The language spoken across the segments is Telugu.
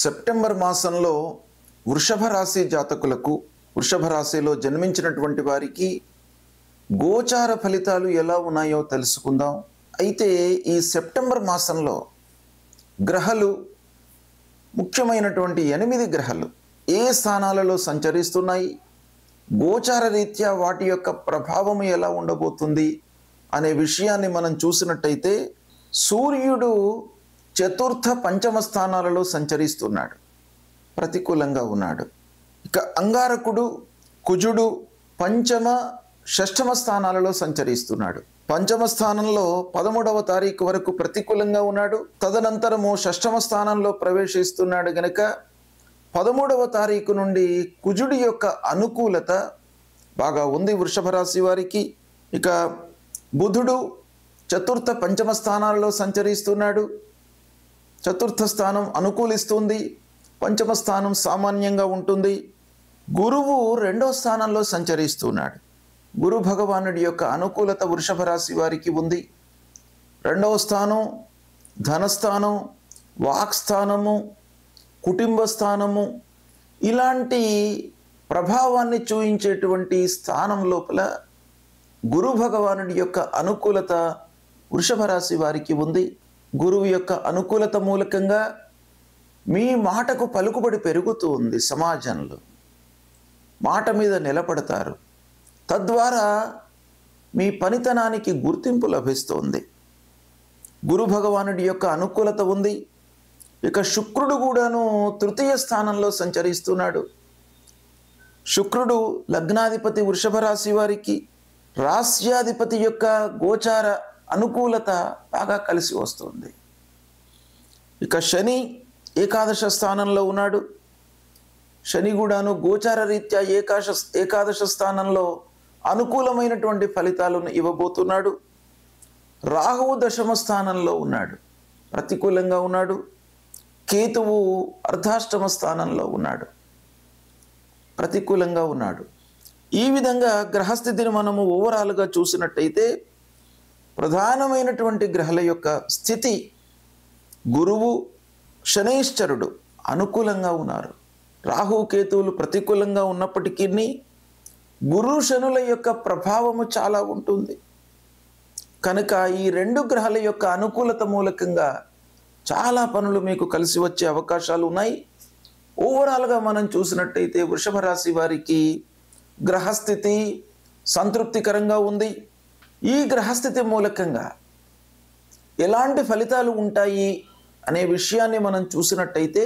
సెప్టెంబర్ మాసంలో వృషభ రాశి జాతకులకు, వృషభ రాశిలో జన్మించినటువంటి వారికి గోచార ఫలితాలు ఎలా ఉన్నాయో తెలుసుకుందాం. అయితే ఈ సెప్టెంబర్ మాసంలో గ్రహాలు, ముఖ్యమైనటువంటి 8 గ్రహాలు ఏ స్థానాలలో సంచరిస్తున్నాయి, గోచార రీత్యా వాటి యొక్క ప్రభావం ఎలా ఉండబోతుంది అనే విషయాన్ని మనం చూసినట్టయితే, సూర్యుడు చతుర్థ పంచమ స్థానాలలో సంచరిస్తున్నాడు, ప్రతికూలంగా ఉన్నాడు. ఇక అంగారకుడు, కుజుడు పంచమ షష్టమ స్థానాలలో సంచరిస్తున్నాడు. పంచమ స్థానంలో 13వ తారీఖు వరకు ప్రతికూలంగా ఉన్నాడు. తదనంతరము షష్టమ స్థానంలో ప్రవేశిస్తున్నాడు గనక 13వ తారీఖు నుండి కుజుడి యొక్క అనుకూలత బాగా ఉంది వృషభ రాశి వారికి. ఇక బుధుడు చతుర్థ పంచమ స్థానాలలో సంచరిస్తున్నాడు. చతుర్థ స్థానం అనుకూలిస్తుంది, పంచమ స్థానం సామాన్యంగా ఉంటుంది. గురువు 2వ స్థానంలో సంచరిస్తున్నాడు. గురు భగవానుడి యొక్క అనుకూలత వృషభ రాశి వారికి ఉంది. 2వ స్థానం ధనస్థానం, వాక్స్థానము, కుటుంబ స్థానము, ఇలాంటి ప్రభావాన్ని చూయించేటువంటి స్థానం లోపల గురు భగవానుడి యొక్క అనుకూలత వృషభ రాశి వారికి ఉంది. గురువు యొక్క అనుకూలత మూలకంగా మీ మాటకు పలుకుబడి పెరుగుతూ ఉంది. సమాజంలో మాట మీద నిలబడతారు. తద్వారా మీ పనితనానికి గుర్తింపు లభిస్తుంది. గురు భగవానుడి యొక్క అనుకూలత ఉంది. ఇక శుక్రుడు కూడాను తృతీయ స్థానంలో సంచరిస్తున్నాడు. శుక్రుడు లగ్నాధిపతి వృషభ రాశి వారికి, రాస్యాధిపతి యొక్క గోచార అనుకూలత బాగా కలిసి వస్తుంది. ఇక శని ఏకాదశ స్థానంలో ఉన్నాడు. శని కూడాను గోచార రీత్యా ఏకాదశ స్థానంలో అనుకూలమైనటువంటి ఫలితాలను ఇవ్వబోతున్నాడు. రాహువు దశమ స్థానంలో ఉన్నాడు, ప్రతికూలంగా ఉన్నాడు. కేతువు అర్ధాష్టమ స్థానంలో ఉన్నాడు, ప్రతికూలంగా ఉన్నాడు. ఈ విధంగా గ్రహస్థితిని మనము ఓవరాల్గా చూసినట్టయితే, ప్రధానమైనటువంటి గ్రహాల యొక్క స్థితి గురువు, శనైశ్చరుడు అనుకూలంగా ఉన్నారు. రాహు కేతువులు ప్రతికూలంగా ఉన్నప్పటికీ గురు శనుల యొక్క ప్రభావము చాలా ఉంటుంది. కనుక ఈ 2 గ్రహాల యొక్క అనుకూలత మూలకంగా చాలా పనులు మీకు కలిసి వచ్చే అవకాశాలు ఉన్నాయి. ఓవరాల్గా మనం చూసినట్టయితే వృషభ రాశి వారికి గ్రహస్థితి సంతృప్తికరంగా ఉంది. ఈ గ్రహస్థితి మూలకంగా ఎలాంటి ఫలితాలు ఉంటాయి అనే విషయాన్ని మనం చూసినట్టయితే,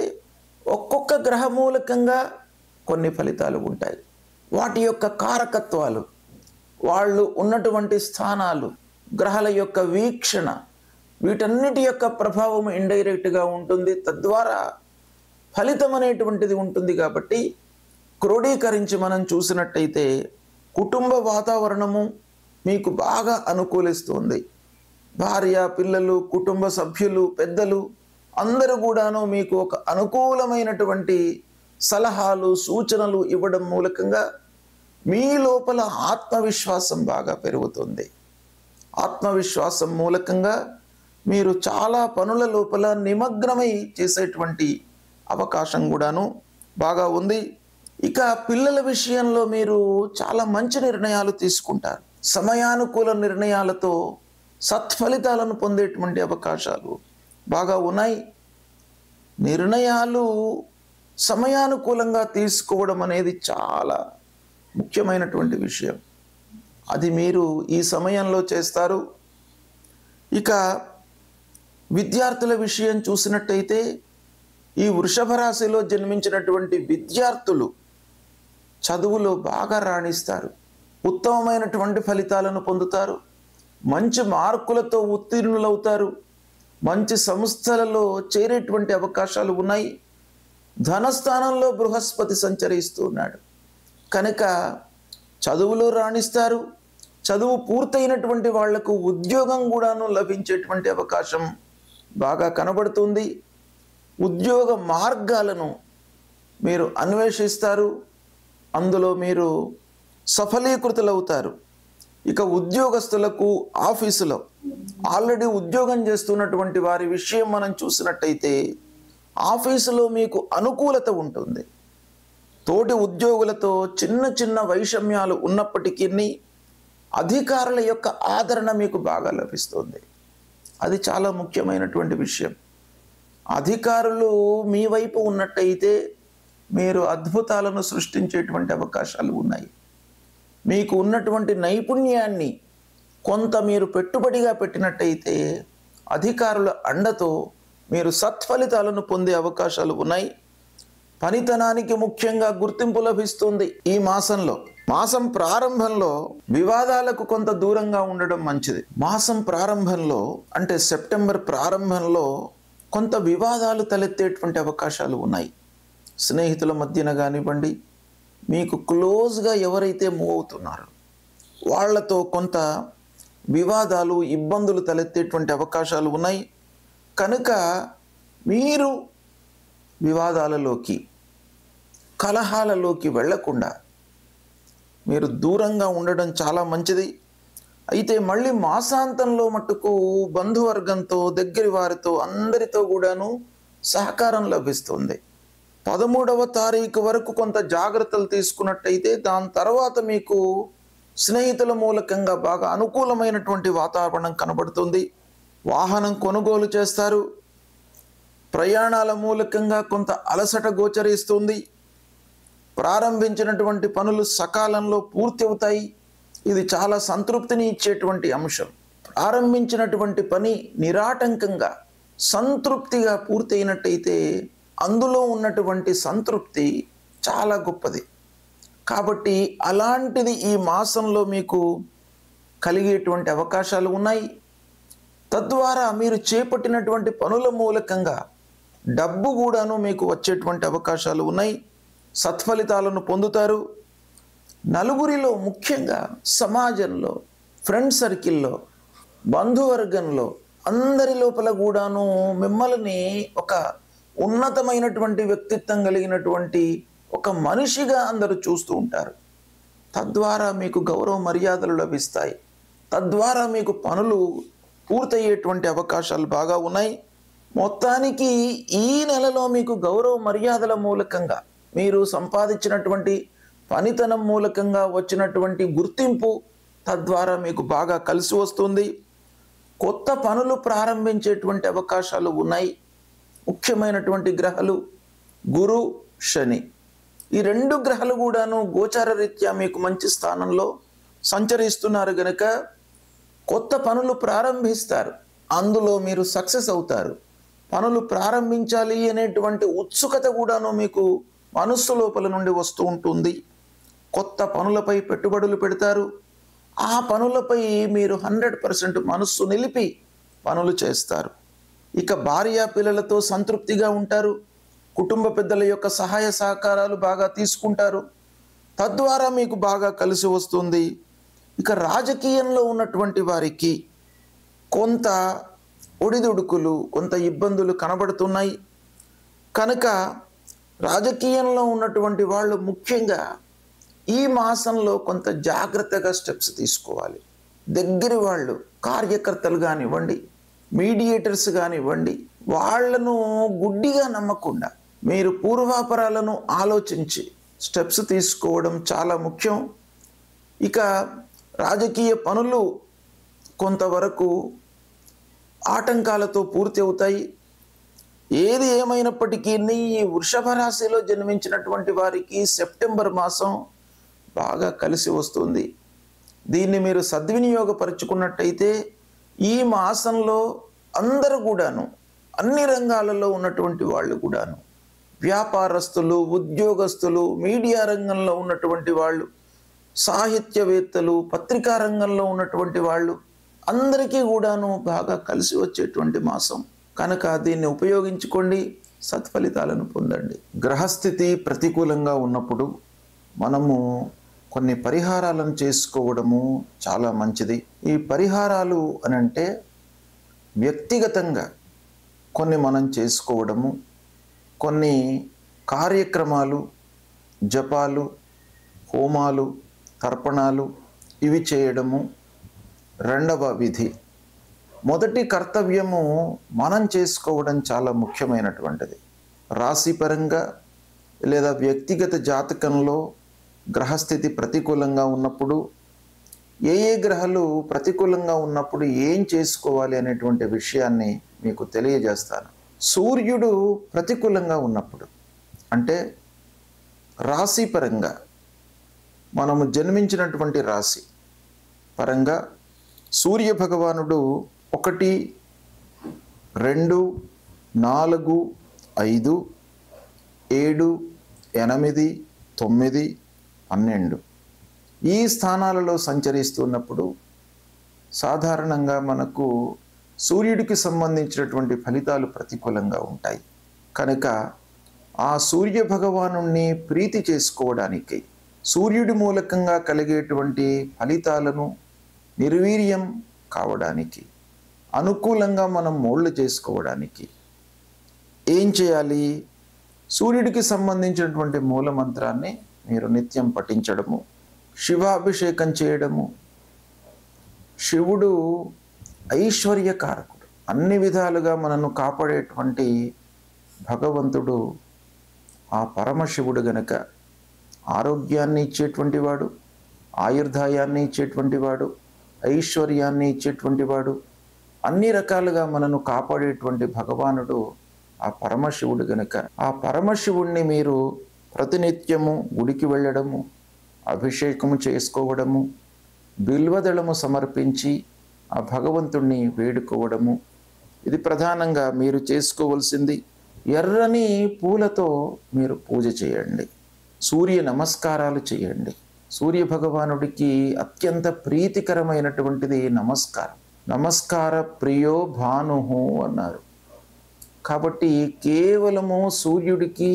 ఒక్కొక్క గ్రహ మూలకంగా కొన్ని ఫలితాలు ఉంటాయి. వాటి యొక్క కారకత్వాలు, వాళ్ళు ఉన్నటువంటి స్థానాలు, గ్రహాల యొక్క వీక్షణ, వీటన్నిటి యొక్క ప్రభావం ఇండైరెక్ట్గా ఉంటుంది. తద్వారా ఫలితం అనేటువంటిది ఉంటుంది. కాబట్టి క్రోడీకరించి మనం చూసినట్టయితే కుటుంబ వాతావరణము మీకు బాగా అనుకూలిస్తుంది. భార్య, పిల్లలు, కుటుంబ సభ్యులు, పెద్దలు అందరూ కూడాను మీకు ఒక అనుకూలమైనటువంటి సలహాలు, సూచనలు ఇవ్వడం మూలకంగా మీ లోపల ఆత్మవిశ్వాసం బాగా పెరుగుతుంది. ఆత్మవిశ్వాసం మూలకంగా మీరు చాలా పనుల లోపల నిమగ్నమై చేసేటువంటి అవకాశం కూడాను బాగా ఉంది. ఇక పిల్లల విషయంలో మీరు చాలా మంచి నిర్ణయాలు తీసుకుంటారు. సమయానుకూల నిర్ణయాలతో సత్ఫలితాలను పొందేటువంటి అవకాశాలు బాగా ఉన్నాయి. నిర్ణయాలు సమయానుకూలంగా తీసుకోవడం అనేది చాలా ముఖ్యమైనటువంటి విషయం. అది మీరు ఈ సమయంలో చేస్తారు. ఇక విద్యార్థుల విషయం చూసినట్టయితే, ఈ వృషభ రాశిలో జన్మించినటువంటి విద్యార్థులు చదువులో బాగా రాణిస్తారు. ఉత్తమమైనటువంటి ఫలితాలను పొందుతారు. మంచి మార్కులతో ఉత్తీర్ణులవుతారు. మంచి సంస్థలలో చేరేటువంటి అవకాశాలు ఉన్నాయి. ధనస్థానంలో బృహస్పతి సంచరిస్తున్నాడు కనుక చదువులో రాణిస్తారు. చదువు పూర్తయినటువంటి వాళ్లకు ఉద్యోగం కూడాను లభించేటువంటి అవకాశం బాగా కనబడుతుంది. ఉద్యోగ మార్గాలను మీరు అన్వేషిస్తారు, అందులో మీరు సఫలీకృతులవుతారు. ఇక ఉద్యోగస్తులకు ఆఫీసులో ఆల్రెడీ ఉద్యోగం చేస్తున్నటువంటి వారి విషయం మనం చూసినట్టయితే, ఆఫీసులో మీకు అనుకూలత ఉంటుంది. తోటి ఉద్యోగులతో చిన్న చిన్న వైషమ్యాలు ఉన్నప్పటికీ అధికారుల యొక్క ఆదరణ మీకు బాగా లభిస్తుంది. అది చాలా ముఖ్యమైనటువంటి విషయం. అధికారులు మీ వైపు ఉన్నట్టయితే మీరు అద్భుతాలను సృష్టించేటువంటి అవకాశాలు ఉన్నాయి. మీకు ఉన్నటువంటి నైపుణ్యాన్ని కొంత మీరు పెట్టుబడిగా పెట్టినట్టయితే అధికారుల అండతో మీరు సత్ఫలితాలను పొందే అవకాశాలు ఉన్నాయి. పనితనానికి ముఖ్యంగా గుర్తింపు లభిస్తుంది. ఈ మాసం ప్రారంభంలో వివాదాలకు కొంత దూరంగా ఉండడం మంచిది. మాసం ప్రారంభంలో అంటే సెప్టెంబర్ ప్రారంభంలో కొంత వివాదాలు తలెత్తేటువంటి అవకాశాలు ఉన్నాయి. స్నేహితుల మధ్యన కానివ్వండి, మీకు క్లోజ్గా ఎవరైతే మూవ్ అవుతున్నారో వాళ్లతో కొంత వివాదాలు, ఇబ్బందులు తలెత్తేటువంటి అవకాశాలు ఉన్నాయి. కనుక మీరు వివాదాలలోకి, కలహాలలోకి వెళ్లకుండా మీరు దూరంగా ఉండడం చాలా మంచిది. అయితే మళ్ళీ మాసాంతంలో మట్టుకు బంధువర్గంతో, దగ్గరి వారితో, అందరితో కూడాను సహకారం లభిస్తుంది. 13వ తారీఖు వరకు కొంత జాగ్రత్తలు తీసుకున్నట్టయితే దాని తర్వాత మీకు స్నేహితుల మూలకంగా బాగా అనుకూలమైనటువంటి వాతావరణం కనబడుతుంది. వాహనం కొనుగోలు చేస్తారు. ప్రయాణాల మూలకంగా కొంత అలసట గోచరిస్తుంది. ప్రారంభించినటువంటి పనులు సకాలంలో పూర్తి అవుతాయి. ఇది చాలా సంతృప్తిని ఇచ్చేటువంటి అంశం. ప్రారంభించినటువంటి పని నిరాటంకంగా, సంతృప్తిగా పూర్తయినట్టయితే అందులో ఉన్నటువంటి సంతృప్తి చాలా గొప్పది. కాబట్టి అలాంటిది ఈ మాసంలో మీకు కలిగేటువంటి అవకాశాలు ఉన్నాయి. తద్వారా మీరు చేపట్టినటువంటి పనుల మూలకంగా డబ్బు కూడాను మీకు వచ్చేటువంటి అవకాశాలు ఉన్నాయి. సత్ఫలితాలను పొందుతారు. నలుగురిలో, ముఖ్యంగా సమాజంలో, ఫ్రెండ్ సర్కిల్లో, బంధువర్గంలో అందరి లోపల కూడాను మిమ్మల్ని ఒక ఉన్నతమైనటువంటి వ్యక్తిత్వం కలిగినటువంటి ఒక మనిషిగా అందరూ చూస్తూ ఉంటారు. తద్వారా మీకు గౌరవ మర్యాదలు లభిస్తాయి. తద్వారా మీకు పనులు పూర్తయ్యేటువంటి అవకాశాలు బాగా ఉన్నాయి. మొత్తానికి ఈ నెలలో మీకు గౌరవ మర్యాదల మూలకంగా, మీరు సంపాదించినటువంటి పనితనం మూలకంగా వచ్చినటువంటి గుర్తింపు తద్వారా మీకు బాగా కలిసి వస్తుంది. కొత్త పనులు ప్రారంభించేటువంటి అవకాశాలు ఉన్నాయి. ముఖ్యమైనటువంటి గ్రహాలు గురు, శని. ఈ 2 గ్రహాలు కూడాను గోచార రీత్యా మీకు మంచి స్థానంలో సంచరిస్తున్నారు గనక కొత్త పనులు ప్రారంభిస్తారు. అందులో మీరు సక్సెస్ అవుతారు. పనులు ప్రారంభించాలి అనేటువంటి ఉత్సుకత కూడాను మీకు మనస్సు లోపల నుండి వస్తూ ఉంటుంది. కొత్త పనులపై పెట్టుబడులు పెడతారు. ఆ పనులపై మీరు 100% మనస్సు నిలిపి పనులు చేస్తారు. ఇక భార్య పిల్లలతో సంతృప్తిగా ఉంటారు. కుటుంబ పెద్దల యొక్క సహాయ సహకారాలు బాగా తీసుకుంటారు. తద్వారా మీకు బాగా కలిసి వస్తుంది. ఇక రాజకీయంలో ఉన్నటువంటి వారికి కొంత ఒడిదుడుకులు, కొంత ఇబ్బందులు కనబడుతున్నాయి. కనుక రాజకీయంలో ఉన్నటువంటి వాళ్ళు ముఖ్యంగా ఈ మాసంలో కొంత జాగ్రత్తగా స్టెప్స్ తీసుకోవాలి. దగ్గరి వాళ్ళు, కార్యకర్తలు కానివ్వండి, మీడియేటర్స్ కానివ్వండి, వాళ్లను గుడ్డిగా నమ్మకుండా మీరు పూర్వాపరాలను ఆలోచించి స్టెప్స్ తీసుకోవడం చాలా ముఖ్యం. ఇక రాజకీయ పనులు కొంతవరకు ఆటంకాలతో పూర్తి అవుతాయి. ఏది ఏమైనప్పటికీ ఈ వృషభ రాశిలో జన్మించినటువంటి వారికి సెప్టెంబర్ మాసం బాగా కలిసి వస్తుంది. దీన్ని మీరు సద్వినియోగపరుచుకున్నట్టయితే ఈ మాసంలో అందరూ కూడాను, అన్ని రంగాలలో ఉన్నటువంటి వాళ్ళు కూడాను, వ్యాపారస్తులు, ఉద్యోగస్తులు, మీడియా రంగంలో ఉన్నటువంటి వాళ్ళు, సాహిత్యవేత్తలు, పత్రికా రంగంలో ఉన్నటువంటి వాళ్ళు అందరికీ కూడాను బాగా కలిసి వచ్చేటువంటి మాసం కనుక దీన్ని ఉపయోగించుకోండి. సత్ఫలితాలను పొందండి. గ్రహస్థితి ప్రతికూలంగా ఉన్నప్పుడు మనము కొన్ని పరిహారాలను చేసుకోవడము చాలా మంచిది. ఈ పరిహారాలు అనంటే వ్యక్తిగతంగా కొన్ని మనం చేసుకోవడము, కొన్ని కార్యక్రమాలు, జపాలు, హోమాలు, తర్పణాలు ఇవి చేయడము రెండవ విధి. మొదటి కర్తవ్యము మనం చేసుకోవడం చాలా ముఖ్యమైనటువంటిది. రాశిపరంగా లేదా వ్యక్తిగత జాతకంలో గ్రహస్థితి ప్రతికూలంగా ఉన్నప్పుడు ఏ గ్రహాలు ప్రతికూలంగా ఉన్నప్పుడు ఏం చేసుకోవాలి అనేటువంటి విషయాన్ని మీకు తెలియజేస్తాను. సూర్యుడు ప్రతికూలంగా ఉన్నప్పుడు అంటే రాశిపరంగా మనము జన్మించినటువంటి రాశి పరంగా సూర్య భగవానుడు 1, 2, 4, 5, 7, 8, 9, 12 ఈ స్థానాలలో సంచరిస్తున్నప్పుడు సాధారణంగా మనకు సూర్యుడికి సంబంధించినటువంటి ఫలితాలు ప్రతికూలంగా ఉంటాయి. కనుక ఆ సూర్య భగవానుణ్ణి ప్రీతి చేసుకోవడానికి, సూర్యుడి మూలకంగా కలిగేటువంటి ఫలితాలను నిర్వీర్యం కావడానికి, అనుకూలంగా మనం మోల్డ్ చేసుకోవడానికి ఏం చేయాలి? సూర్యుడికి సంబంధించినటువంటి మూలమంత్రాన్ని మీరు నిత్యం పఠించడము, శివాభిషేకం చేయడము. శివుడు ఐశ్వర్యకారకుడు, అన్ని విధాలుగా మనను కాపాడేటువంటి భగవంతుడు. ఆ పరమశివుడు గనక ఆరోగ్యాన్ని ఇచ్చేటువంటి వాడు, ఆయుర్దాయాన్ని ఇచ్చేటువంటి వాడు, ఐశ్వర్యాన్ని ఇచ్చేటువంటి వాడు, అన్ని రకాలుగా మనను కాపాడేటువంటి భగవానుడు ఆ పరమశివుడు గనక ఆ పరమశివుణ్ణి మీరు ప్రతినిత్యము గుడికి వెళ్ళడము, అభిషేకము చేసుకోవడము, బిల్వదళము సమర్పించి ఆ భగవంతుణ్ణి వేడుకోవడము, ఇది ప్రధానంగా మీరు చేసుకోవలసింది. ఎర్రని పూలతో మీరు పూజ చేయండి, సూర్య నమస్కారాలు చేయండి. సూర్య భగవానుడికి అత్యంత ప్రీతికరమైనటువంటిది నమస్కారం. నమస్కార ప్రియో భానుహు అన్నారు. కాబట్టి కేవలము సూర్యుడికి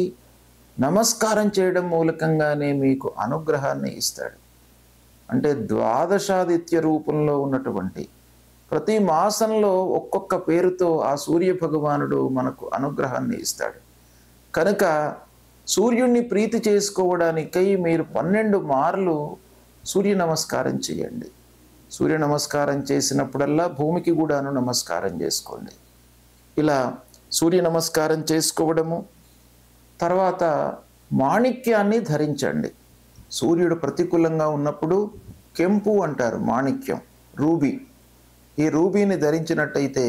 నమస్కారం చేయడం మూలకంగానే మీకు అనుగ్రహాన్ని ఇస్తాడు. అంటే ద్వాదశాదిత్య రూపంలో ఉన్నటువంటి ప్రతి మాసంలో ఒక్కొక్క పేరుతో ఆ సూర్య భగవానుడు మనకు అనుగ్రహాన్ని ఇస్తాడు. కనుక సూర్యుడిని ప్రీతి చేసుకోవడానికై మీరు 12 మార్లు సూర్య నమస్కారం చేయండి. సూర్య నమస్కారం చేసినప్పుడల్లా భూమికి కూడాను నమస్కారం చేసుకోండి. ఇలా సూర్య నమస్కారం చేసుకోవడము, తర్వాత మాణిక్యాన్ని ధరించండి. సూర్యుడు ప్రతికూలంగా ఉన్నప్పుడు కెంపు అంటారు, మాణిక్యం, రూబీ. ఈ రూబీని ధరించినట్టయితే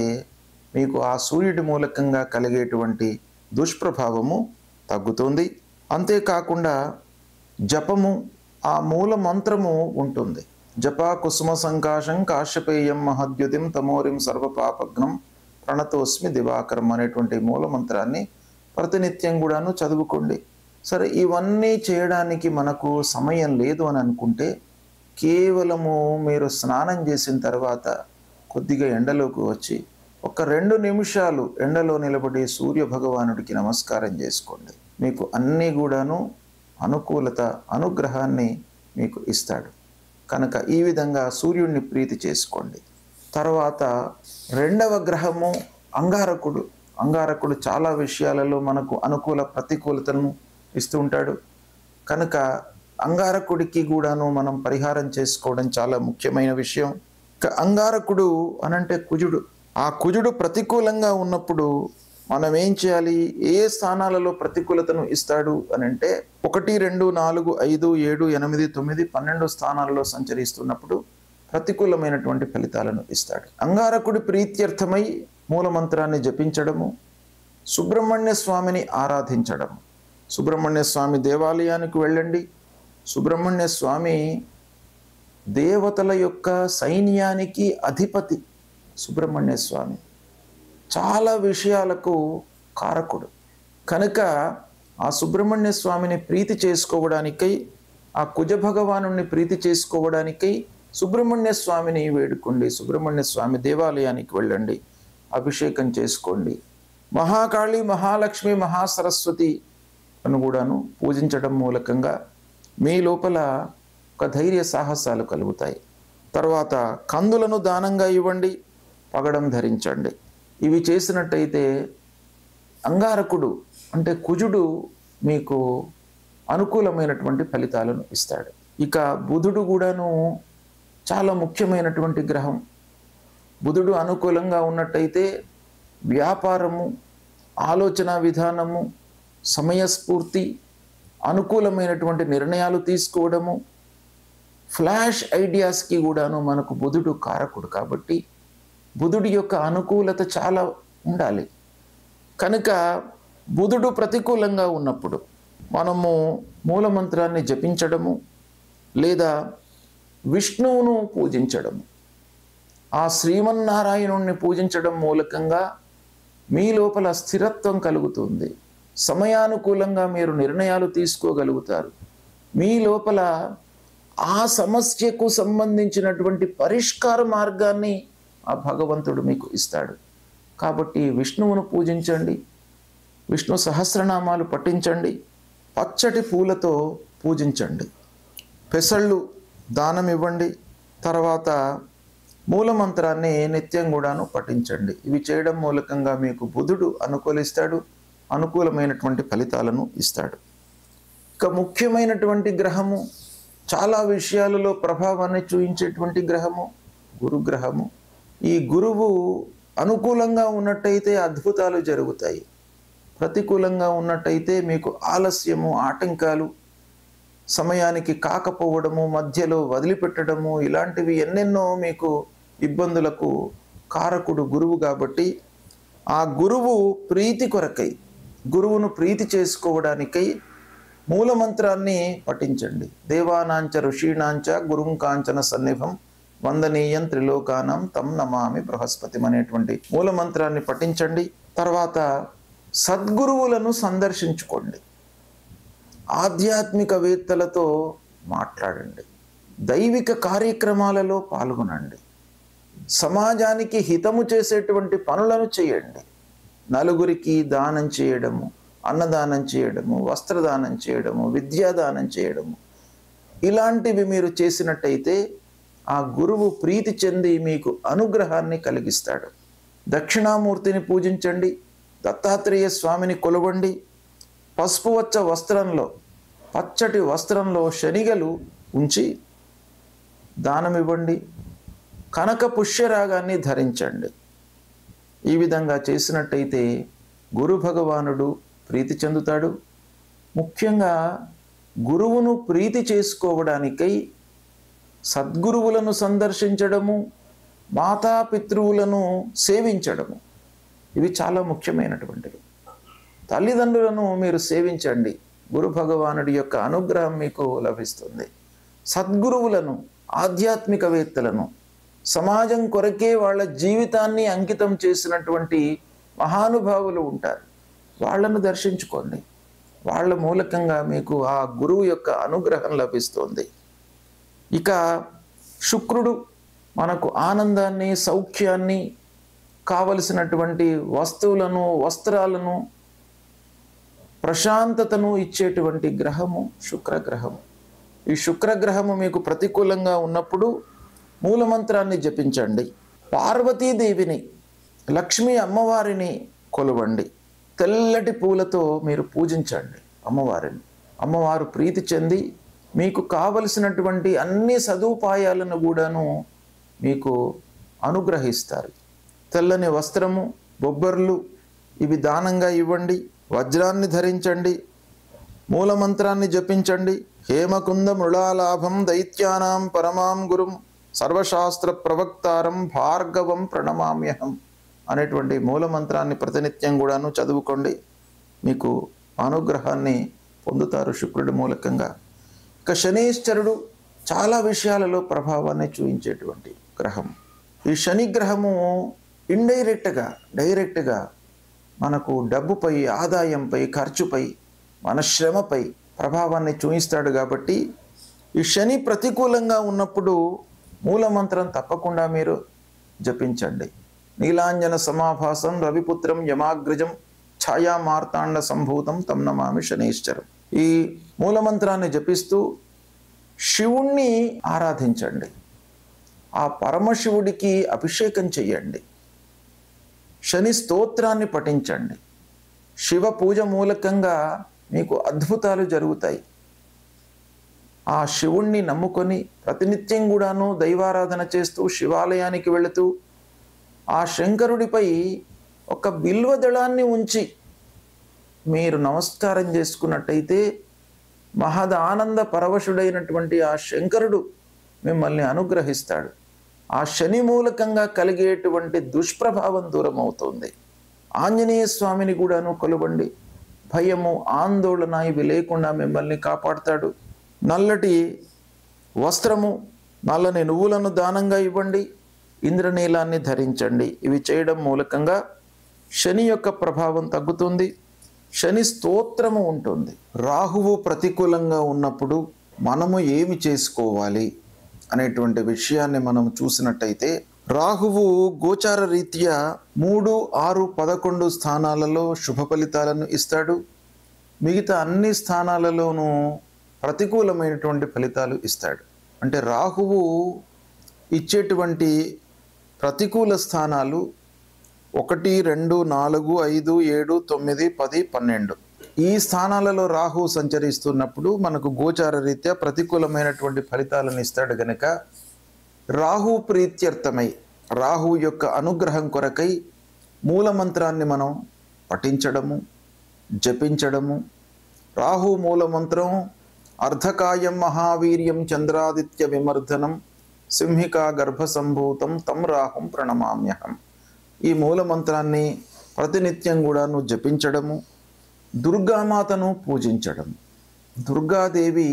మీకు ఆ సూర్యుడి మూలకంగా కలిగేటువంటి దుష్ప్రభావము తగ్గుతుంది. అంతేకాకుండా జపము, ఆ మూల మంత్రము ఉంటుంది. జపా కుసుమ సంకాశం కాశ్యపేయం మహద్యుతిం తమోరిం సర్వపాపగ్నం ప్రణతోస్మి దివాకరం అనేటువంటి మూల మంత్రాన్ని ప్రతినిత్యం కూడాను చదువుకోండి. సరే, ఇవన్నీ చేయడానికి మనకు సమయం లేదు అని అనుకుంటే కేవలము మీరు స్నానం చేసిన తర్వాత కొద్దిగా ఎండలోకి వచ్చి 2 నిమిషాలు ఎండలో నిలబడి సూర్య భగవానుడికి నమస్కారం చేసుకోండి. మీకు అన్నీ కూడాను అనుకూలత, అనుగ్రహాన్ని మీకు ఇస్తాడు. కనుక ఈ విధంగా సూర్యుడిని ప్రీతి చేసుకోండి. తర్వాత 2వ గ్రహము అంగారకుడు. అంగారకుడు చాలా విషయాలలో మనకు అనుకూల ప్రతికూలతను ఇస్తూ ఉంటాడు. కనుక అంగారకుడికి కూడాను మనం పరిహారం చేసుకోవడం చాలా ముఖ్యమైన విషయం. అంగారకుడు అనంటే కుజుడు. ఆ కుజుడు ప్రతికూలంగా ఉన్నప్పుడు మనం ఏం చేయాలి? ఏ స్థానాలలో ప్రతికూలతను ఇస్తాడు అనంటే 1, 2, 4, 5, 7, 8, 9, 12 స్థానాలలో సంచరిస్తున్నప్పుడు ప్రతికూలమైనటువంటి ఫలితాలను ఇస్తాడు. అంగారకుడి ప్రీత్యర్థమై మూలమంత్రాన్ని జపించడము, సుబ్రహ్మణ్య స్వామిని ఆరాధించడము. సుబ్రహ్మణ్య స్వామి దేవాలయానికి వెళ్ళండి. సుబ్రహ్మణ్య స్వామి దేవతల యొక్క సైన్యానికి అధిపతి. సుబ్రహ్మణ్య స్వామి చాలా విషయాలకు కారకుడు. కనుక ఆ సుబ్రహ్మణ్య స్వామిని ప్రీతి చేసుకోవడానికై, ఆ కుజ భగవానుని ప్రీతి చేసుకోవడానికై సుబ్రహ్మణ్య స్వామిని వేడుకోండి. సుబ్రహ్మణ్య స్వామి దేవాలయానికి వెళ్ళండి, అభిషేకం చేసుకోండి. మహాకాళి, మహాలక్ష్మి, మహాసరస్వతి అని కూడాను పూజించడం మూలకంగా మీ లోపల ఒక ధైర్య సాహసాలు కలుగుతాయి. తర్వాత కందులను దానంగా ఇవ్వండి, పగడం ధరించండి. ఇవి చేసినట్టయితే అంగారకుడు అంటే కుజుడు మీకు అనుకూలమైనటువంటి ఫలితాలను ఇస్తాడు. ఇక బుధుడు కూడాను చాలా ముఖ్యమైనటువంటి గ్రహం. బుధుడు అనుకూలంగా ఉన్నట్టయితే వ్యాపారము, ఆలోచన విధానము, సమయస్ఫూర్తి, అనుకూలమైనటువంటి నిర్ణయాలు తీసుకోవడము, ఫ్లాష్ ఐడియాస్కి కూడాను మనకు బుధుడు కారకుడు కాబట్టి బుధుడి యొక్క అనుకూలత చాలా ఉండాలి. కనుక బుధుడు ప్రతికూలంగా ఉన్నప్పుడు మనము మూలమంత్రాన్ని జపించడము లేదా విష్ణువును పూజించడము, ఆ శ్రీమన్నారాయణుణ్ణి పూజించడం మూలకంగా మీ లోపల స్థిరత్వం కలుగుతుంది. సమయానుకూలంగా మీరు నిర్ణయాలు తీసుకోగలుగుతారు. మీ లోపల ఆ సమస్యకు సంబంధించినటువంటి పరిష్కార మార్గాన్ని ఆ భగవంతుడు మీకు ఇస్తాడు. కాబట్టి విష్ణువును పూజించండి, విష్ణు సహస్రనామాలు పఠించండి, పచ్చటి పూలతో పూజించండి, పెసళ్ళు దానం ఇవ్వండి, తర్వాత మూలమంత్రాన్ని నిత్యం కూడాను పఠించండి. ఇవి చేయడం మూలకంగా మీకు బుధుడు అనుకూలిస్తాడు, అనుకూలమైనటువంటి ఫలితాలను ఇస్తాడు. ఇక ముఖ్యమైనటువంటి గ్రహము, చాలా విషయాలలో ప్రభావాన్ని చూపించేటువంటి గ్రహము గురుగ్రహము. ఈ గురువు అనుకూలంగా ఉన్నట్టయితే అద్భుతాలు జరుగుతాయి, ప్రతికూలంగా ఉన్నట్టయితే మీకు ఆలస్యము, ఆటంకాలు, సమయానికి కాకపోవడము, మధ్యలో వదిలిపెట్టడము, ఇలాంటివి ఎన్నెన్నో మీకు ఇబ్బందులకు కారకుడు గురువు. కాబట్టి ఆ గురువు ప్రీతి కొరకై, గురువును ప్రీతి చేసుకోవడానికై మూలమంత్రాన్ని పఠించండి. దేవానాంచ ఋషీణాంచ గురుం కాంచన సన్నిభం వందనీయం త్రిలోకానం తం నమామి బృహస్పతిం అనేటువంటి మూలమంత్రాన్ని పఠించండి. తర్వాత సద్గురువులను సందర్శించుకోండి, ఆధ్యాత్మికవేత్తలతో మాట్లాడండి, దైవిక కార్యక్రమాలలో పాల్గొనండి, సమాజానికి హితము చేసేటువంటి పనులను చేయండి. నలుగురికి దానం చేయడము, అన్నదానం చేయడము, వస్త్రదానం చేయడము, విద్యాదానం చేయడము, ఇలాంటివి మీరు చేసినట్టయితే ఆ గురువు ప్రీతి చెంది మీకు అనుగ్రహాన్ని కలిగిస్తాడు. దక్షిణామూర్తిని పూజించండి, దత్తాత్రేయ స్వామిని కొలవండి. పసుపువచ్చ వస్త్రంలో, పచ్చటి వస్త్రంలో శనిగలు ఉంచి దానమివ్వండి. కనక పుష్యరాగాన్ని ధరించండి. ఈ విధంగా చేసినట్టయితే గురు భగవానుడు ప్రీతి చెందుతాడు. ముఖ్యంగా గురువును ప్రీతి చేసుకోవడానికై సద్గురువులను సందర్శించడము, మాతాపితృవులను సేవించడము, ఇవి చాలా ముఖ్యమైనటువంటివి. తల్లిదండ్రులను మీరు సేవించండి, గురు భగవానుడి యొక్క అనుగ్రహం మీకు లభిస్తుంది. సద్గురువులను, ఆధ్యాత్మికవేత్తలను, సమాజం కొరకే వాళ్ళ జీవితాన్ని అంకితం చేసినటువంటి మహానుభావులు ఉంటారు, వాళ్ళను దర్శించుకోండి. వాళ్ళ మూలకంగా మీకు ఆ గురువు యొక్క అనుగ్రహం లభిస్తుంది. ఇక శుక్రుడు మనకు ఆనందాన్ని, సౌఖ్యాన్ని, కావలసినటువంటి వస్తువులను, వస్త్రాలను, ప్రశాంతతను ఇచ్చేటువంటి గ్రహము శుక్రగ్రహము. ఈ శుక్రగ్రహము మీకు ప్రతికూలంగా ఉన్నప్పుడు మూలమంత్రాన్ని జపించండి. పార్వతీదేవిని, లక్ష్మీ అమ్మవారిని కొలవండి. తెల్లటి పూలతో మీరు పూజించండి అమ్మవారిని. అమ్మవారు ప్రీతి చెంది మీకు కావలసినటువంటి అన్ని సదుపాయాలను కూడాను మీకు అనుగ్రహిస్తారు. తెల్లని వస్త్రము, బొబ్బర్లు ఇవి దానంగా ఇవ్వండి. వజ్రాన్ని ధరించండి, మూలమంత్రాన్ని జపించండి. హేమకుంద మృళాలాభం దైత్యానాం పరమాం గురుం సర్వశాస్త్ర ప్రవక్తారం భార్గవం ప్రణమామ్యహం అనేటువంటి మూలమంత్రాన్ని ప్రతినిత్యం కూడాను చదువుకోండి. మీకు అనుగ్రహాన్ని పొందుతారు శుక్రుడి మూలకంగా. ఇక శనీశ్వరుడు చాలా విషయాలలో ప్రభావాన్ని చూపించేటువంటి గ్రహం. ఈ శని గ్రహము ఇండైరెక్ట్గా, డైరెక్ట్గా మనకు డబ్బుపై, ఆదాయంపై, ఖర్చుపై, మన శ్రమపై ప్రభావాన్ని చూపిస్తాడు. కాబట్టి ఈ శని ప్రతికూలంగా ఉన్నప్పుడు మూలమంత్రం తప్పకుండా మీరు జపించండి. నీలాంజన సమాభాసం రవిపుత్రం యమాగ్రజం ఛాయా మార్తాండ సంభూతం తం నమామి శనీశ్వరం. ఈ మూలమంత్రాన్ని జపిస్తూ శివుణ్ణి ఆరాధించండి, ఆ పరమశివుడికి అభిషేకం చెయ్యండి, శని స్తోత్రాన్ని పఠించండి. శివ పూజ మూలకంగా మీకు అద్భుతాలు జరుగుతాయి. ఆ శివుణ్ణి నమ్ముకొని ప్రతినిత్యం కూడాను దైవారాధన చేస్తూ శివాలయానికి వెళుతూ ఆ శంకరుడిపై ఒక బిల్వదళాన్ని ఉంచి మీరు నమస్కారం చేసుకున్నట్టయితే మహదానంద పరవశుడైనటువంటి ఆ శంకరుడు మిమ్మల్ని అనుగ్రహిస్తాడు. ఆ శని మూలకంగా కలిగేటువంటి దుష్ప్రభావం దూరం అవుతుంది. ఆంజనేయ స్వామిని కూడాను కొలవండి. భయము, ఆందోళన ఇవి లేకుండా మిమ్మల్ని కాపాడుతాడు. నల్లటి వస్త్రము, నల్లని నువ్వులను దానంగా ఇవ్వండి. ఇంద్రనీలాన్ని ధరించండి. ఇవి చేయడం మూలకంగా శని యొక్క ప్రభావం తగ్గుతుంది. శని స్తోత్రము ఉంటుంది. రాహువు ప్రతికూలంగా ఉన్నప్పుడు మనము ఏమి చేసుకోవాలి అనేటువంటి విషయాన్ని మనం చూసినట్టయితే, రాహువు గోచార రీత్యా 3, 6, 11 స్థానాలలో శుభ ఫలితాలను ఇస్తాడు. మిగతా అన్ని స్థానాలలోనూ ప్రతికూలమైనటువంటి ఫలితాలు ఇస్తాడు. అంటే రాహువు ఇచ్చేటువంటి ప్రతికూల స్థానాలు 1, 2, 4, 5, 7, 9, 10, 12 ఈ స్థానాలలో రాహువు సంచరిస్తున్నప్పుడు మనకు గోచార రీత్యా ప్రతికూలమైనటువంటి ఫలితాలను ఇస్తాడు. గనక రాహు ప్రీత్యర్థమై, రాహు యొక్క అనుగ్రహం కొరకై మూలమంత్రాన్ని మనం పఠించడము, జపించడము. రాహు మూలమంత్రం అర్ధకాయం మహావీర్యం చంద్రాదిత్య విమర్ధనం సింహికా గర్భసంభూతం తం రాహుం ప్రణమామ్యహం. ఈ మూలమంత్రాన్ని ప్రతినిత్యం కూడాను జపించడము, దుర్గామాతను పూజించడం. దుర్గాదేవి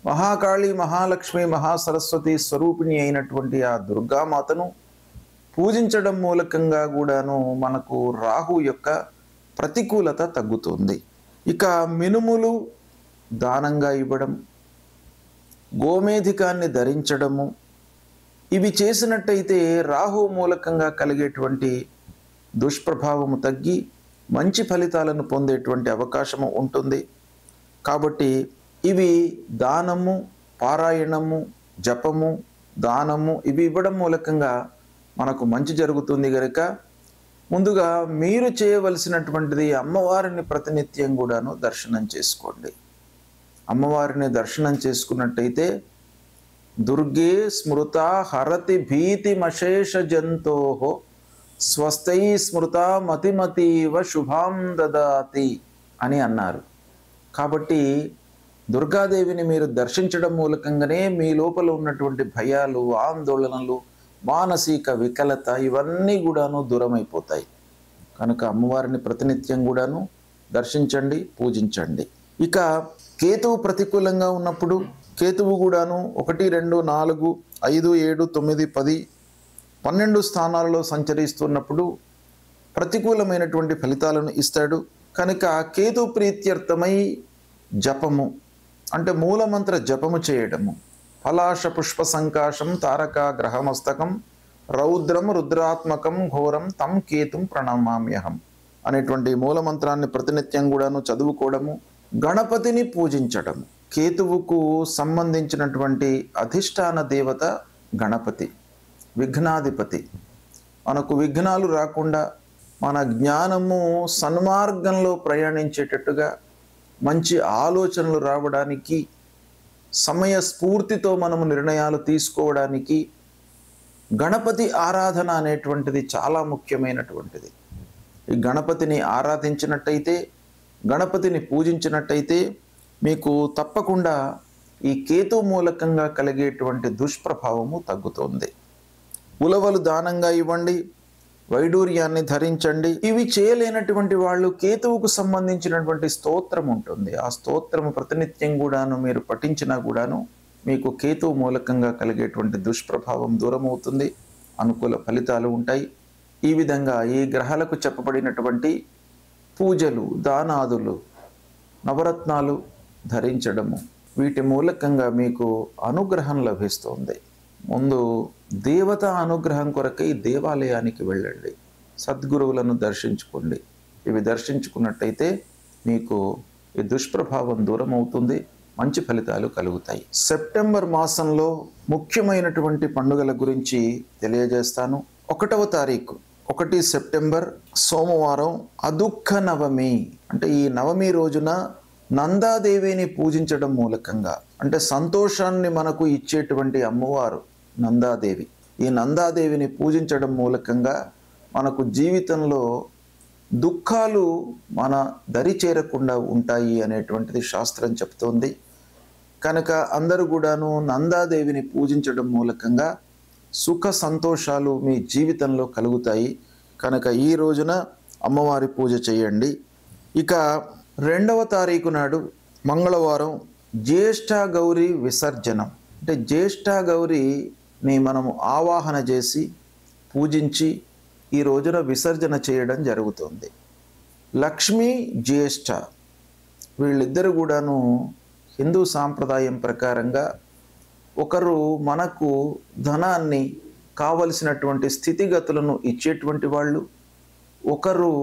మహాకాళి, మహాలక్ష్మి, మహాసరస్వతి స్వరూపిణి అయినటువంటి ఆ దుర్గామాతను పూజించడం మూలకంగా కూడాను మనకు రాహు యొక్క ప్రతికూలత తగ్గుతుంది. ఇక మినుములు దానంగా ఇవ్వడం, గోమేధికాన్ని ధరించడము, ఇవి చేసినట్టయితే రాహు మూలకంగా కలిగేటువంటి దుష్ప్రభావము తగ్గి మంచి ఫలితాలను పొందేటువంటి అవకాశము ఉంటుంది. కాబట్టి ఇవి దానము, పారాయణము, జపము, దానము ఇవి ఇవ్వడం మూలకంగా మనకు మంచి జరుగుతుంది. కనుక ముందుగా మీరు చేయవలసినటువంటిది అమ్మవారిని ప్రతినిత్యం కూడాను దర్శనం చేసుకోండి. అమ్మవారిని దర్శనం చేసుకున్నట్టయితే దుర్గే స్మృత హరతి భీతిమశేష జంతోహో స్వస్థై స్మృత మతిమతీవ శుభాం దదాతి అని అన్నారు. కాబట్టి దుర్గాదేవిని మీరు దర్శించడం మూలకంగానే మీ లోపల ఉన్నటువంటి భయాలు, ఆందోళనలు, మానసిక వికలత ఇవన్నీ కూడాను దూరమైపోతాయి. కనుక అమ్మవారిని ప్రతినిత్యం కూడాను దర్శించండి, పూజించండి. ఇక కేతువు ప్రతికూలంగా ఉన్నప్పుడు కేతువు కూడాను 1, 2, 4, 5, 7, 9, 10, 12 స్థానాలలో సంచరిస్తున్నప్పుడు ప్రతికూలమైనటువంటి ఫలితాలను ఇస్తాడు. కనుక కేతు ప్రీత్యర్థమై జపము అంటే మూలమంత్ర జపము చేయడము, పలాశ పుష్ప సంకాశం తారక గ్రహమస్తకం రౌద్రం రుద్రాత్మకం ఘోరం తం కేతుం ప్రణమామ్యహం అనేటువంటి మూలమంత్రాన్ని ప్రతినిత్యం కూడాను చదువుకోవడము, గణపతిని పూజించడము. కేతువుకు సంబంధించినటువంటి అధిష్టాన దేవత గణపతి, విఘ్నాధిపతి. మనకు విఘ్నాలు రాకుండా మన జ్ఞానము సన్మార్గంలో ప్రయాణించేటట్టుగా మంచి ఆలోచనలు రావడానికి, సమయ స్ఫూర్తితో మనము నిర్ణయాలు తీసుకోవడానికి గణపతి ఆరాధన అనేటువంటిది చాలా ముఖ్యమైనటువంటిది. ఈ గణపతిని ఆరాధించినట్టయితే, గణపతిని పూజించినట్టయితే మీకు తప్పకుండా ఈ కేతు మూలకంగా కలిగేటువంటి దుష్ప్రభావము తగ్గుతుంది. ఉలవలు దానంగా ఇవ్వండి, వైడూర్యాన్ని ధరించండి. ఇవి చేయలేనటువంటి వాళ్ళు కేతువుకు సంబంధించినటువంటి స్తోత్రం ఉంటుంది. ఆ స్తోత్రము ప్రతినిత్యం కూడాను మీరు పఠించినా కూడాను మీకు కేతువు మూలకంగా కలిగేటువంటి దుష్ప్రభావం దూరం అవుతుంది, అనుకూల ఫలితాలు ఉంటాయి. ఈ విధంగా ఈ గ్రహాలకు చెప్పబడినటువంటి పూజలు, దానాదులు, నవరత్నాలు ధరించడము వీటి మూలకంగా మీకు అనుగ్రహం లభిస్తుంది. ముందు దేవత అనుగ్రహం కొరకై దేవాలయానికి వెళ్ళండి, సద్గురువులను దర్శించుకోండి. ఇవి దర్శించుకున్నట్టయితే మీకు ఈ దుష్ప్రభావం దూరం అవుతుంది, మంచి ఫలితాలు కలుగుతాయి. సెప్టెంబర్ మాసంలో ముఖ్యమైనటువంటి పండుగల గురించి తెలియజేస్తాను. 1వ తారీఖు 1 సెప్టెంబర్ సోమవారం అదుఃఖ నవమి. అంటే ఈ నవమి రోజున నందాదేవిని పూజించడం మూలకంగా, అంటే సంతోషాన్ని మనకు ఇచ్చేటువంటి అమ్మవారు నందాదేవి. ఈ నందాదేవిని పూజించడం మూలకంగా మనకు జీవితంలో దుఃఖాలు మన దరి చేరకుండా ఉంటాయి అనేటువంటిది శాస్త్రం చెప్తోంది. కనుక అందరూ కూడాను నందాదేవిని పూజించడం మూలకంగా సుఖ సంతోషాలు మీ జీవితంలో కలుగుతాయి. కనుక ఈ రోజున అమ్మవారి పూజ చేయండి. ఇక 2వ తారీఖు నాడు మంగళవారం జ్యేష్ఠ గౌరీ విసర్జనం. అంటే జ్యేష్ఠ గౌరీని మనము ఆవాహన చేసి పూజించి ఈ రోజున విసర్జన చేయడం జరుగుతుంది. లక్ష్మీ జ్యేష్ఠ వీళ్ళిద్దరు కూడాను హిందూ సాంప్రదాయం ప్రకారంగా ఒకరు మనకు ధనాన్ని కావలసినటువంటి స్థితిగతులను ఇచ్చేటువంటి వాళ్ళు, ఒకరు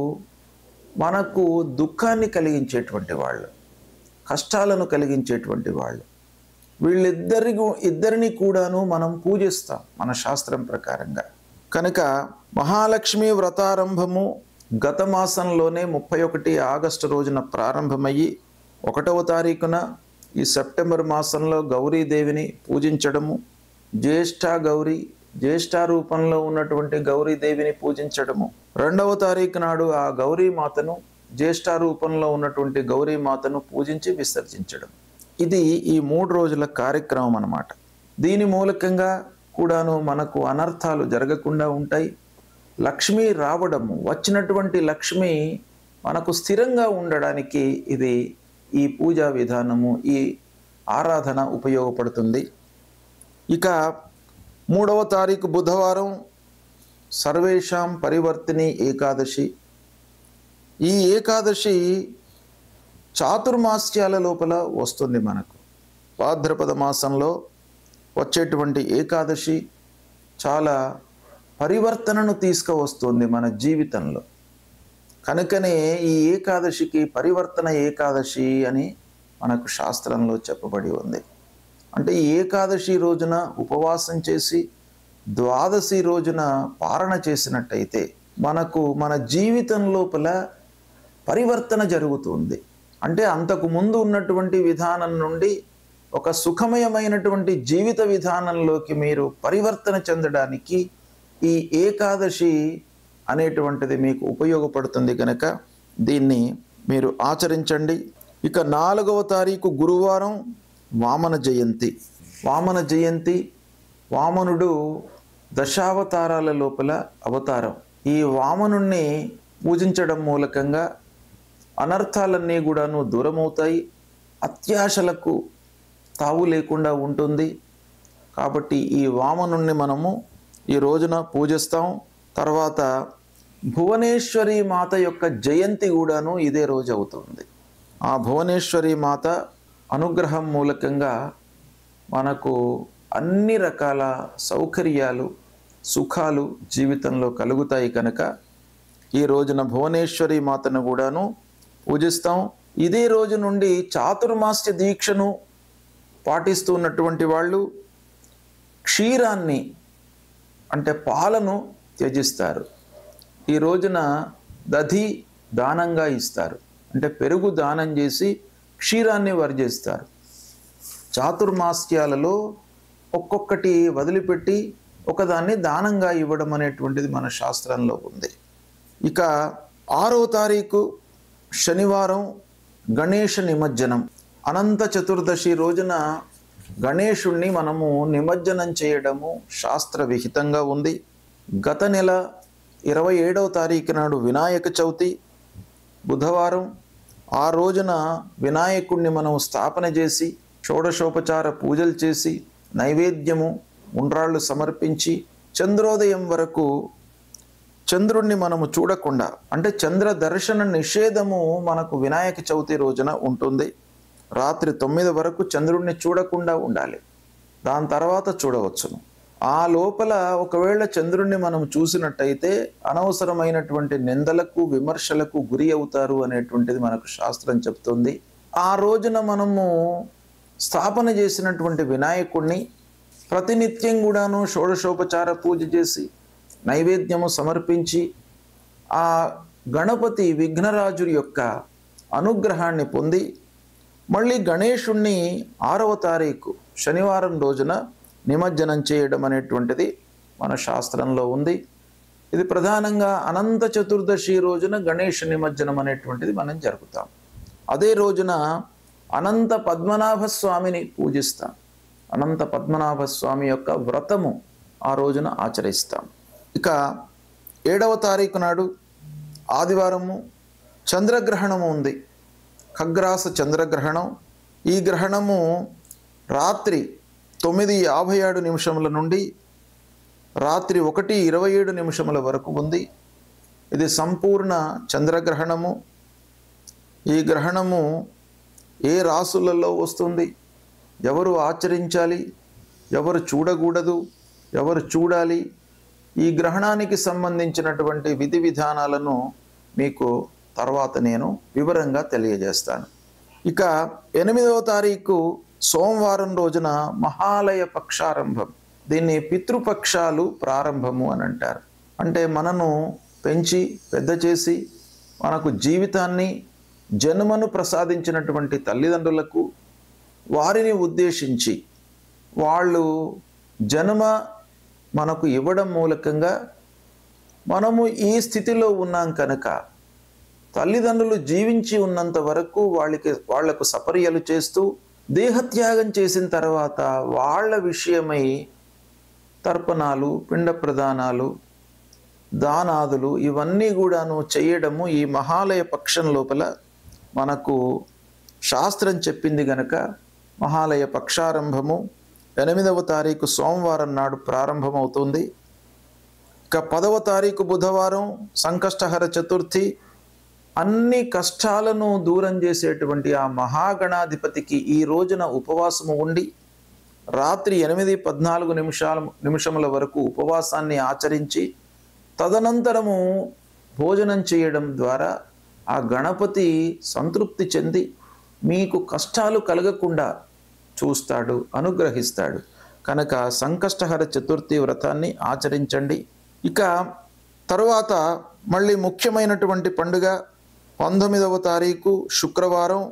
మనకు దుఃఖాన్ని కలిగించేటువంటి వాళ్ళు, కష్టాలను కలిగించేటువంటి వాళ్ళు. ఇద్దరిని కూడాను మనం పూజిస్తాం మన శాస్త్రం ప్రకారంగా. కనుక మహాలక్ష్మి వ్రతారంభము గత మాసంలోనే 31 ఆగస్టు రోజున ప్రారంభమయ్యి 1వ తారీఖున ఈ సెప్టెంబర్ మాసంలో గౌరీదేవిని పూజించడము, జ్యేష్ఠ రూపంలో ఉన్నటువంటి గౌరీదేవిని పూజించడము, 2వ తారీఖు నాడు ఆ గౌరీమాతను జ్యేష్ఠ రూపంలో ఉన్నటువంటి గౌరీమాతను పూజించి విసర్జించడం. ఇది ఈ 3 రోజుల కార్యక్రమం అన్నమాట. దీని మూలకంగా కూడాను మనకు అనర్థాలు జరగకుండా ఉంటాయి. లక్ష్మి రావడము, వచ్చినటువంటి లక్ష్మి మనకు స్థిరంగా ఉండడానికి ఇది ఈ పూజా విధానము, ఈ ఆరాధన ఉపయోగపడుతుంది. ఇక 3వ తారీఖు బుధవారం సర్వేషాం పరివర్తిని ఏకాదశి. ఈ ఏకాదశి చాతుర్మాస్యాల లోపల వస్తుంది. మనకు భాద్రపద మాసంలో వచ్చేటువంటి ఏకాదశి చాలా పరివర్తనను తీసుకువస్తుంది మన జీవితంలో. కనుకనే ఈ ఏకాదశికి పరివర్తన ఏకాదశి అని మనకు శాస్త్రంలో చెప్పబడి ఉంది. అంటే ఈ ఏకాదశి రోజున ఉపవాసం చేసి ద్వాదశి రోజున పారణ చేసినట్టయితే మనకు మన జీవితం లోపల పరివర్తన జరుగుతుంది. అంటే అంతకు ముందు ఉన్నటువంటి విధానం నుండి ఒక సుఖమయమైనటువంటి జీవిత విధానంలోకి మీరు పరివర్తన చెందడానికి ఈ ఏకాదశి అనేటువంటిది మీకు ఉపయోగపడుతుంది. కనుక దీన్ని మీరు ఆచరించండి. ఇక 4వ తారీఖు గురువారం వామన జయంతి. వామన జయంతి, వామనుడు దశావతారాల లోపల అవతారం. ఈ వామనుణ్ణి పూజించడం మూలకంగా అనర్థాలన్నీ కూడాను దూరమవుతాయి, అత్యాశలకు తావు లేకుండా ఉంటుంది. కాబట్టి ఈ వామనుణ్ణి మనము ఈ రోజున పూజిస్తాం. తర్వాత భువనేశ్వరి మాత యొక్క జయంతి కూడాను ఇదే రోజు అవుతుంది. ఆ భువనేశ్వరి మాత అనుగ్రహం మూలకంగా మనకు అన్ని రకాల సౌకర్యాలు, సుఖాలు జీవితంలో కలుగుతాయి. కనుక ఈ రోజున భువనేశ్వరి మాతను కూడాను పూజిస్తాం. ఇదే రోజు నుండి చాతుర్మాస్య దీక్షను పాటిస్తున్నటువంటి వాళ్ళు క్షీరాన్ని అంటే పాలను త్యజిస్తారు. ఈ రోజున దధి దానంగా ఇస్తారు, అంటే పెరుగు దానం చేసి క్షీరాన్ని వర్జిస్తారు. చాతుర్మాస్యాలలో ఒక్కొక్కటి వదిలిపెట్టి ఒకదాన్ని దానంగా ఇవ్వడం అనేటువంటిది మన శాస్త్రంలో ఉంది. ఇక 6వ తారీఖు శనివారం గణేష నిమజ్జనం. అనంత చతుర్దశి రోజున గణేశుణ్ణి మనము నిమజ్జనం చేయడము శాస్త్ర విహితంగా ఉంది. గత నెల 27వ తారీఖు నాడు వినాయక చవితి బుధవారం. ఆ రోజున వినాయకుణ్ణి మనం స్థాపన చేసి షోడశోపచార పూజలు చేసి నైవేద్యము ఉండ్రాళ్ళు సమర్పించి చంద్రోదయం వరకు చంద్రుణ్ణి మనము చూడకుండా, అంటే చంద్ర దర్శన నిషేధము మనకు వినాయక చవితి రోజున ఉంటుంది. రాత్రి 9 వరకు చంద్రుణ్ణి చూడకుండా ఉండాలి, దాని తర్వాత చూడవచ్చును. ఆ లోపల ఒకవేళ చంద్రుణ్ణి మనం చూసినట్టయితే అనవసరమైనటువంటి నిందలకు విమర్శలకు గురి అవుతారు అనేటువంటిది మనకు శాస్త్రం చెప్తుంది. ఆ రోజున మనము స్థాపన చేసినటువంటి వినాయకుణ్ణి ప్రతినిత్యం కూడాను షోడశోపచార పూజ చేసి నైవేద్యము సమర్పించి ఆ గణపతి విఘ్నరాజు యొక్క అనుగ్రహాన్ని పొంది మళ్ళీ గణేశుణ్ణి 6వ తారీఖు శనివారం రోజున నిమజ్జనం చేయడం అనేటువంటిది మన శాస్త్రంలో ఉంది. ఇది ప్రధానంగా అనంత చతుర్దశి రోజున గణేష నిమజ్జనం అనేటువంటిది మనం జరుపుతాం. అదే రోజున అనంత పద్మనాభ స్వామిని పూజిస్తాం. అనంత పద్మనాభ స్వామి యొక్క వ్రతము ఆ రోజున ఆచరిస్తాం. ఇక 7వ తారీఖు నాడు ఆదివారము చంద్రగ్రహణము ఉంది. ఖగ్రాస చంద్రగ్రహణం. ఈ గ్రహణము రాత్రి 9:57 నుండి రాత్రి 1:27 వరకు ఉంది. ఇది సంపూర్ణ చంద్రగ్రహణము. ఈ గ్రహణము ఏ రాసులలో వస్తుంది, ఎవరు ఆచరించాలి, ఎవరు చూడకూడదు, ఎవరు చూడాలి, ఈ గ్రహణానికి సంబంధించినటువంటి విధి విధానాలను మీకు తర్వాత నేను వివరంగా తెలియజేస్తాను. ఇక 8వ తారీఖు సోమవారం రోజున మహాలయ పక్షారంభం. దీన్ని పితృపక్షాలు ప్రారంభము అని అంటారు. అంటే మనను పెంచి పెద్ద చేసి మనకు జీవితాన్ని జన్మను ప్రసాదించినటువంటి తల్లిదండ్రులకు వారిని ఉద్దేశించి వాళ్ళు జన్మ మనకు ఇవ్వడం మూలకంగా మనము ఈ స్థితిలో ఉన్నాం కనుక తల్లిదండ్రులు జీవించి ఉన్నంత వరకు వాళ్లకు సపర్యలు చేస్తూ దేహత్యాగం చేసిన తర్వాత వాళ్ళ విషయమై తర్పణాలు, పిండ ప్రదానాలు, దానాదులు ఇవన్నీ కూడాను చేయడము ఈ మహాలయ పక్షం లోపల మనకు శాస్త్రం చెప్పింది గనక మహాలయ పక్షారంభము 8వ తారీఖు సోమవారం నాడు ప్రారంభమవుతుంది. ఇక 10వ తారీఖు బుధవారం సంకష్టహర చతుర్థి. అన్ని కష్టాలను దూరం చేసేటువంటి ఆ మహాగణాధిపతికి ఈ రోజున ఉపవాసము ఉండి రాత్రి 8:14 వరకు ఉపవాసాన్ని ఆచరించి తదనంతరము భోజనం చేయడం ద్వారా ఆ గణపతి సంతృప్తి చెంది మీకు కష్టాలు కలగకుండా చూస్తాడు, అనుగ్రహిస్తాడు. కనుక సంకష్టహర చతుర్థి వ్రతాన్ని ఆచరించండి. ఇక తరువాత మళ్ళీ ముఖ్యమైనటువంటి పండుగ 19వ తారీఖు శుక్రవారం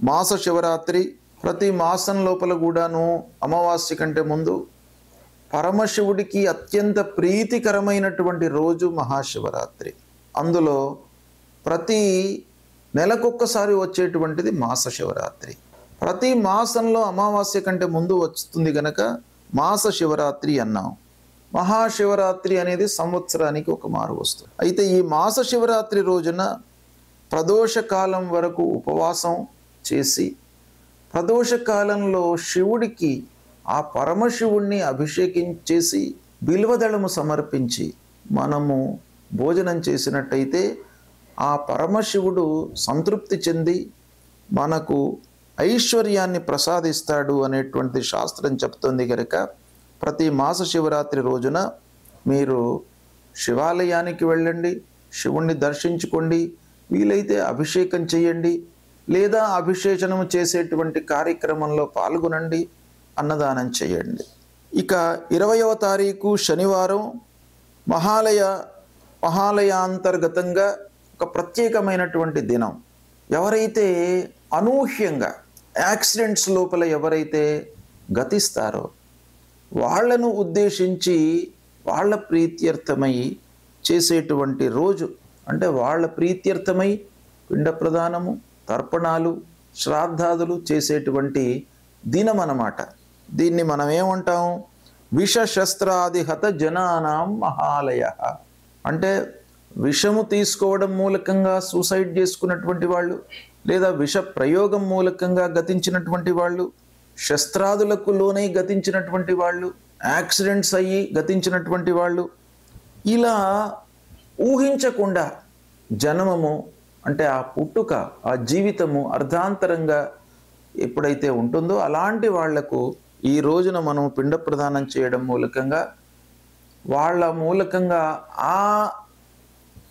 మాస శివరాత్రి. ప్రతి మాసం లోపల కూడాను అమావాస్య కంటే ముందు పరమశివుడికి అత్యంత ప్రీతికరమైనటువంటి రోజు మహాశివరాత్రి. అందులో ప్రతి నెలకొక్కసారి వచ్చేటువంటిది మాస శివరాత్రి. ప్రతి మాసంలో అమావాస్య కంటే ముందు వస్తుంది గనక మాస శివరాత్రి అన్నాం. మహాశివరాత్రి అనేది సంవత్సరానికి ఒక మారు వస్తుంది. అయితే ఈ మాస శివరాత్రి రోజున ప్రదోష కాలం వరకు ఉపవాసం చేసి ప్రదోష కాలంలో శివుడికి ఆ పరమశివుణ్ణి అభిషేకించేసి బిల్వదళము సమర్పించి మనము భోజనం చేసినట్టయితే ఆ పరమశివుడు సంతృప్తి చెంది మనకు ఐశ్వర్యాన్ని ప్రసాదిస్తాడు అనేటువంటి శాస్త్రం చెప్తుంది కనుక ప్రతి మాస శివరాత్రి రోజున మీరు శివాలయానికి వెళ్ళండి, శివుణ్ణి దర్శించుకోండి, వీలైతే అభిషేకం చేయండి, లేదా అభిషేచనం చేసేటువంటి కార్యక్రమంలో పాల్గొనండి, అన్నదానం చేయండి. ఇక 20వ తారీఖు శనివారం మహాలయాంతర్గతంగా ఒక ప్రత్యేకమైనటువంటి దినం. ఎవరైతే అనూహ్యంగా యాక్సిడెంట్స్ లోపల ఎవరైతే గతిస్తారో వాళ్లను ఉద్దేశించి వాళ్ళ ప్రీత్యర్థమై చేసేటువంటి రోజు. అంటే వాళ్ళ ప్రీత్యర్థమై పిండ ప్రదానము, తర్పణాలు, శ్రాద్ధాదులు చేసేటువంటి దినం అన్నమాట. దీన్ని మనం ఏమంటాం? విషశస్త్రాదిహత జనానాం మహాలయ. అంటే విషము తీసుకోవడం మూలకంగా సూసైడ్ చేసుకున్నటువంటి వాళ్ళు, లేదా విష ప్రయోగం మూలకంగా గతించినటువంటి వాళ్ళు, శస్త్రాదులకు లోనై గతించినటువంటి వాళ్ళు, యాక్సిడెంట్స్ అయ్యి గతించినటువంటి వాళ్ళు, ఇలా ఊహించకుండా జన్మము అంటే ఆ పుట్టుక, ఆ జీవితము అర్ధాంతరంగా ఎప్పుడైతే ఉంటుందో అలాంటి వాళ్లకు ఈ రోజున మనం పిండ ప్రదానం చేయడం మూలకంగా వాళ్ళ మూలకంగా ఆ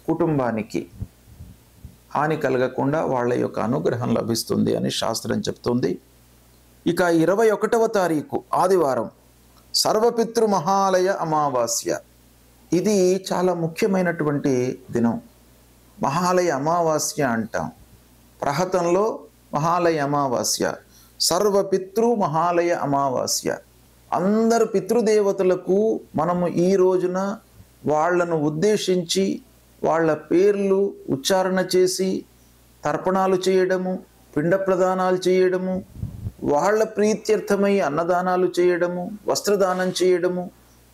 కుటుంబానికి హాని కలగకుండా వాళ్ళ యొక్క అనుగ్రహం లభిస్తుంది అని శాస్త్రం చెప్తుంది. ఇక 21వ తారీఖు ఆదివారం సర్వపితృ మహాలయ అమావాస్య. ఇది చాలా ముఖ్యమైనటువంటి దినం. మహాలయ అమావాస్య అంటాం. ప్రహతంలో మహాలయ అమావాస్య, సర్వపితృ మహాలయ అమావాస్య. అందరు పితృదేవతలకు మనము ఈ రోజున వాళ్ళను ఉద్దేశించి వాళ్ళ పేర్లు ఉచ్చారణ చేసి తర్పణాలు చేయడము, పిండ ప్రదానాలు చేయడము, వాళ్ళ ప్రీత్యర్థమై అన్నదానాలు చేయడము, వస్త్రదానం చేయడము,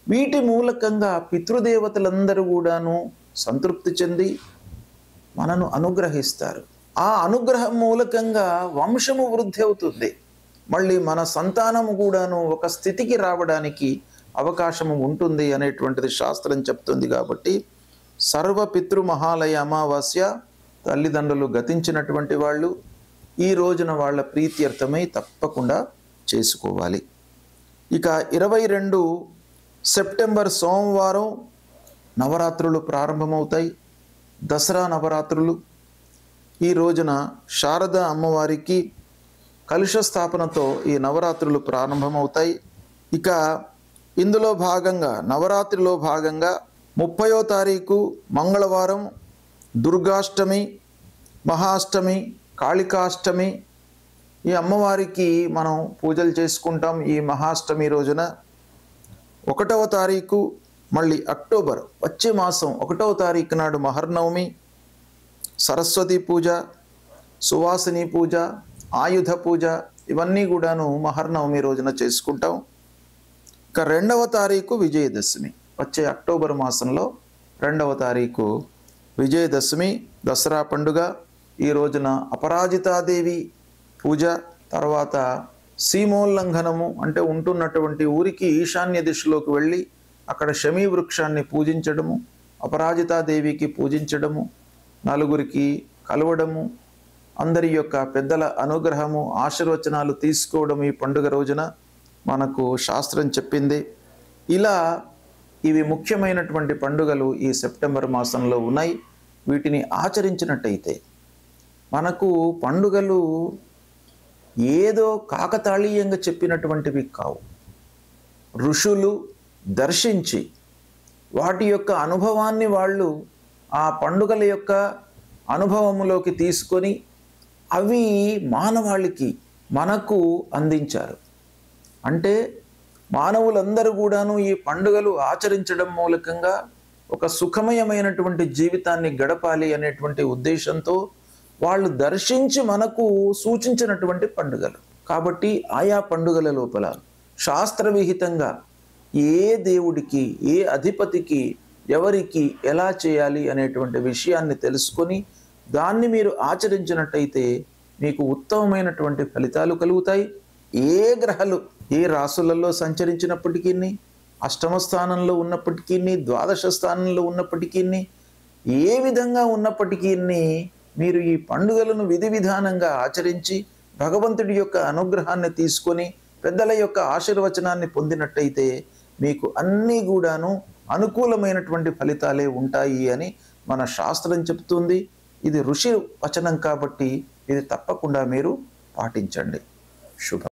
వీటి మూలకంగా పితృదేవతలందరూ కూడాను సంతృప్తి చెంది మనను అనుగ్రహిస్తారు. ఆ అనుగ్రహం మూలకంగా వంశము వృద్ధి అవుతుంది. మళ్ళీ మన సంతానము కూడాను ఒక స్థితికి రావడానికి అవకాశము ఉంటుంది అనేటువంటిది శాస్త్రం చెప్తుంది. కాబట్టి సర్వ పితృమహాలయ అమావాస్య తల్లిదండ్రులు గతించినటువంటి వాళ్ళు ఈ రోజున వాళ్ళ ప్రీత్యర్థమై తప్పకుండా చేసుకోవాలి. ఇక 22 సెప్టెంబర్ సోమవారం నవరాత్రులు ప్రారంభమవుతాయి. దసరా నవరాత్రులు. ఈ రోజున శారద అమ్మవారికి కలుష స్థాపనతో ఈ నవరాత్రులు ప్రారంభమవుతాయి. ఇక ఇందులో భాగంగా నవరాత్రిలో భాగంగా 30వ తారీఖు మంగళవారం దుర్గాష్టమి, మహాష్టమి, కాళికాష్టమి ఈ అమ్మవారికి మనం పూజలు చేసుకుంటాం. ఈ మహాష్టమి రోజున 1వ తారీఖు మళ్ళీ అక్టోబర్ వచ్చే మాసం 1వ తారీఖు నాడు మహర్నవమి, సరస్వతి పూజ, సువాసిని పూజ, ఆయుధ పూజ ఇవన్నీ కూడాను మహర్నవమి రోజున చేసుకుంటాం. ఇక 2వ తారీఖు విజయదశమి, వచ్చే అక్టోబర్ మాసంలో 2వ తారీఖు విజయదశమి దసరా పండుగ. ఈ రోజున అపరాజితాదేవి పూజ, తర్వాత సీమోల్లంఘనము అంటే ఉంటున్నటువంటి ఊరికి ఈశాన్య దిశలోకి వెళ్ళి అక్కడ శమీ వృక్షాన్ని పూజించడము, అపరాజితాదేవికి పూజించడము, నలుగురికి కలవడము, అందరి యొక్క పెద్దల అనుగ్రహము ఆశీర్వచనాలు తీసుకోవడం ఈ పండుగ రోజున మనకు శాస్త్రం చెప్పింది. ఇలా ఇవి ముఖ్యమైనటువంటి పండుగలు ఈ సెప్టెంబర్ మాసంలో ఉన్నాయి. వీటిని ఆచరించినట్టయితే మనకు పండుగలు ఏదో కాకతాళీయంగా చెప్పినటువంటివి కావు. ఋషులు దర్శించి వాటి యొక్క అనుభవాన్ని వాళ్ళు ఆ పండుగల యొక్క అనుభవములోకి తీసుకొని అవి మానవాళికి మనకు అందించారు. అంటే మానవులందరూ కూడాను ఈ పండుగలు ఆచరించడం మూలకంగా ఒక సుఖమయమైనటువంటి జీవితాన్ని గడపాలి అనేటువంటి ఉద్దేశంతో వాళ్ళు దర్శించి మనకు సూచించినటువంటి పండుగలు. కాబట్టి ఆయా పండుగల లోపల శాస్త్రవిహితంగా ఏ దేవుడికి, ఏ అధిపతికి, ఎవరికి ఎలా చేయాలి అనేటువంటి విషయాన్ని తెలుసుకొని దాన్ని మీరు ఆచరించినట్టయితే మీకు ఉత్తమమైనటువంటి ఫలితాలు కలుగుతాయి. ఏ గ్రహాలు ఏ రాసులలో సంచరించినప్పటికీ, అష్టమ స్థానంలో ఉన్నప్పటికీ, ద్వాదశ స్థానంలో ఉన్నప్పటికీ, ఏ విధంగా ఉన్నప్పటికీ మీరు ఈ పండుగలను విధి విధానంగా ఆచరించి భగవంతుడి యొక్క అనుగ్రహాన్ని తీసుకొని పెద్దల యొక్క ఆశీర్వచనాన్ని పొందినట్టయితే మీకు అన్నీ కూడాను అనుకూలమైనటువంటి ఫలితాలే ఉంటాయి అని మన శాస్త్రం చెప్తుంది. ఇది ఋషి వచనం కాబట్టి ఇది తప్పకుండా మీరు పాటించండి. శుభం.